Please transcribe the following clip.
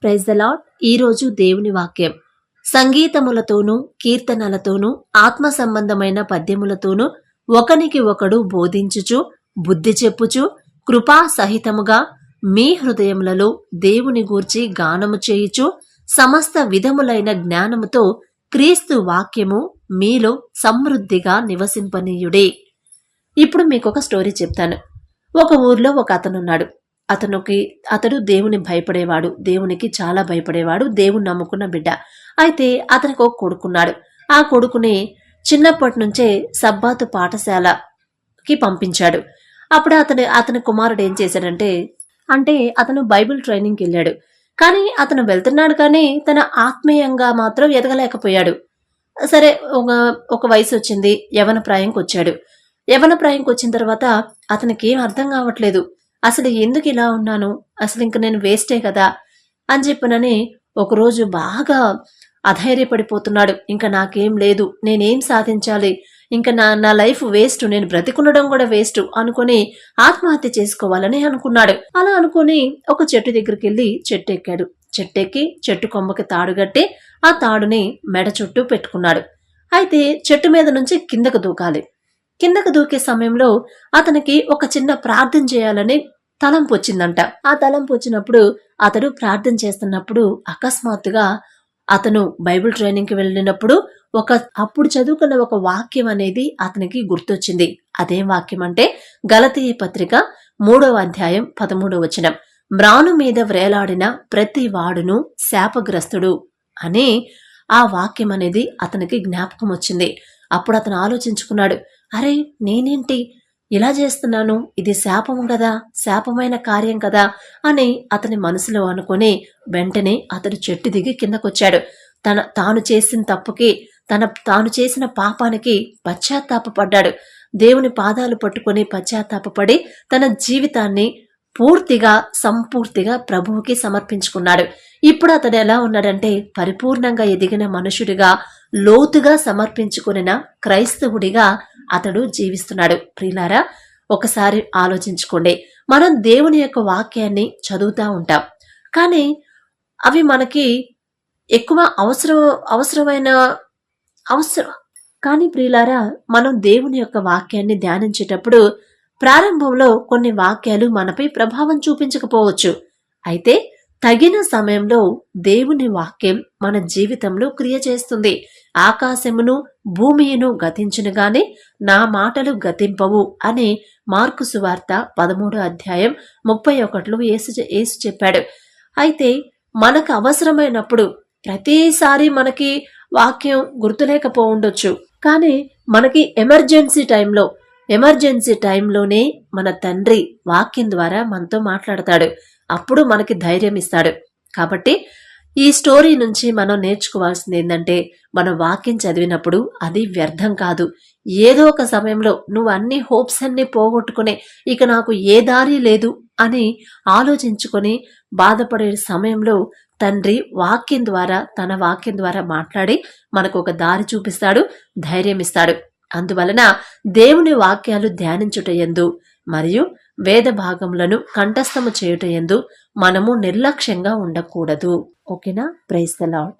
Praise the lord. ఈరోజు దేవుని వాక్యం సంగీతములతోనూ కీర్తనలతోనూ ఆత్మ సంబంధమైన పద్యములతోనూ ఒకనికి ఒకడు బోధించుచు బుద్ధి చెప్పుచు కృపా సహితముగా మీ హృదయములలో దేవుని గూర్చి గానము చేయుచు సమస్త విధములైన జ్ఞానముతో క్రీస్తు వాక్యము మీలో సమృద్ధిగా నివసింపనీయుడే. ఇప్పుడు మీకొక స్టోరీ చెప్తాను. ఒక ఊర్లో ఒక అతనున్నాడు. అతడు దేవుని భయపడేవాడు, దేవునికి చాలా భయపడేవాడు, దేవుని నమ్ముకున్న బిడ్డ. అయితే అతనికి ఒక కొడుకున్నాడు. ఆ కొడుకుని చిన్నప్పటి నుంచే సబ్బాతు పాఠశాలకి పంపించాడు. అప్పుడు అతని కుమారుడు ఏం చేశాడంటే అతను బైబిల్ ట్రైనింగ్కి వెళ్ళాడు. కానీ అతను వెళ్తున్నాడు, కానీ తన ఆత్మీయంగా మాత్రం ఎదగలేకపోయాడు. సరే, ఒక వయసు వచ్చింది, యవన ప్రాయంకి వచ్చాడు. యవన ప్రాయంకి వచ్చిన తర్వాత అతనికి ఏం అర్థం కావట్లేదు. అసలు ఎందుకు ఇలా ఉన్నాను, అసలు ఇంక నేను వేస్టే కదా అని చెప్పనని ఒకరోజు బాగా అధైర్యపడిపోతున్నాడు. ఇంకా నాకేం లేదు, నేనేం సాధించాలి, ఇంకా నా లైఫ్ వేస్ట్, నేను బ్రతికుండడం కూడా వేస్ట్ అనుకుని ఆత్మహత్య చేసుకోవాలని అనుకున్నాడు. అలా అనుకుని ఒక చెట్టు దగ్గరికి వెళ్ళి చెట్టు ఎక్కాడు. చెట్టెక్కి చెట్టు కొమ్మకి తాడు కట్టి ఆ తాడుని మెడ చుట్టూ పెట్టుకున్నాడు. అయితే చెట్టు మీద నుంచి కిందకు దూకాలి. కిందకు దూకే సమయంలో అతనికి ఒక చిన్న ప్రార్థన చేయాలని తలంపు వచ్చిందంట. ఆ తలంపు వచ్చినప్పుడు అతడు ప్రార్థన చేస్తున్నప్పుడు అకస్మాత్తుగా అతను బైబిల్ ట్రైనింగ్కి వెళ్ళినప్పుడు అప్పుడు చదువుకున్న ఒక వాక్యం అనేది అతనికి గుర్తొచ్చింది. అదేం వాక్యం అంటే గలతీయ పత్రిక 3వ అధ్యాయం 13వ వచనం, మ్రాను మీద వ్రేలాడిన ప్రతి వాడును శాపగ్రస్తుడు అని ఆ వాక్యం అనేది అతనికి జ్ఞాపకం వచ్చింది. అప్పుడు అతను ఆలోచించుకున్నాడు, అరే నేనేంటి ఇలా చేస్తున్నాను, ఇది శాపము కదా, శాపమైన కార్యం కదా అని అతని మనసులో అనుకుని వెంటనే అతడు చెట్టు దిగి కిందకొచ్చాడు. తాను చేసిన తప్పుకి, తాను చేసిన పాపానికి పశ్చాత్తాపపడ్డాడు. దేవుని పాదాలు పట్టుకుని పశ్చాత్తాపపడి తన జీవితాన్ని సంపూర్తిగా ప్రభువుకి సమర్పించుకున్నాడు. ఇప్పుడు అతడు ఎలా ఉన్నాడంటే పరిపూర్ణంగా ఎదిగిన మనుషుడిగా, లోతుగా సమర్పించుకున్న క్రైస్తవుడిగా అతడు జీవిస్తున్నాడు. ప్రియులారా, ఒకసారి ఆలోచించుకోండి. మనం దేవుని యొక్క వాక్యాన్ని చదువుతా ఉంటాం, కానీ అవి మనకి ఎక్కువ అవసరం కానీ ప్రియులారా, మనం దేవుని యొక్క వాక్యాన్ని ధ్యానించేటప్పుడు ప్రారంభంలో కొన్ని వాక్యాలు మనపై ప్రభావం చూపించకపోవచ్చు. అయితే తగిన సమయంలో దేవుని వాక్యం మన జీవితంలో క్రియ చేస్తుంది. ఆకాశమును భూమియును గతించును గాని నా మాటలు గతింపవు అని మార్కు సువార్త 13వ అధ్యాయం 31లో యేసు చెప్పాడు. అయితే మనకు అవసరమైనప్పుడు ప్రతిసారి మనకి వాక్యం గుర్తులేకపోవచ్చు, కానీ మనకి ఎమర్జెన్సీ టైంలోనే మన తండ్రి వాక్యం ద్వారా మనతో మాట్లాడతాడు. అప్పుడు మనకి ధైర్యం ఇస్తాడు. కాబట్టి ఈ స్టోరీ నుంచి మనం నేర్చుకోవాల్సింది ఏంటంటే, మనం వాక్యం చదివినప్పుడు అది వ్యర్థం కాదు. ఏదో ఒక సమయంలో నువ్వు అన్ని హోప్స్ అన్ని పోగొట్టుకునే ఇక నాకు ఏ దారి లేదు అని ఆలోచించుకొని బాధపడే సమయంలో తండ్రి తన వాక్యం ద్వారా మాట్లాడి మనకు ఒక దారి చూపిస్తాడు, ధైర్యం ఇస్తాడు. అందువలన దేవుని వాక్యాలు ధ్యానించుటయందు మరియు వేద భాగములను కంఠస్థము చేయుటయందు మనము నిర్లక్ష్యంగా ఉండకూడదు. ఓకేనా? Praise the lord.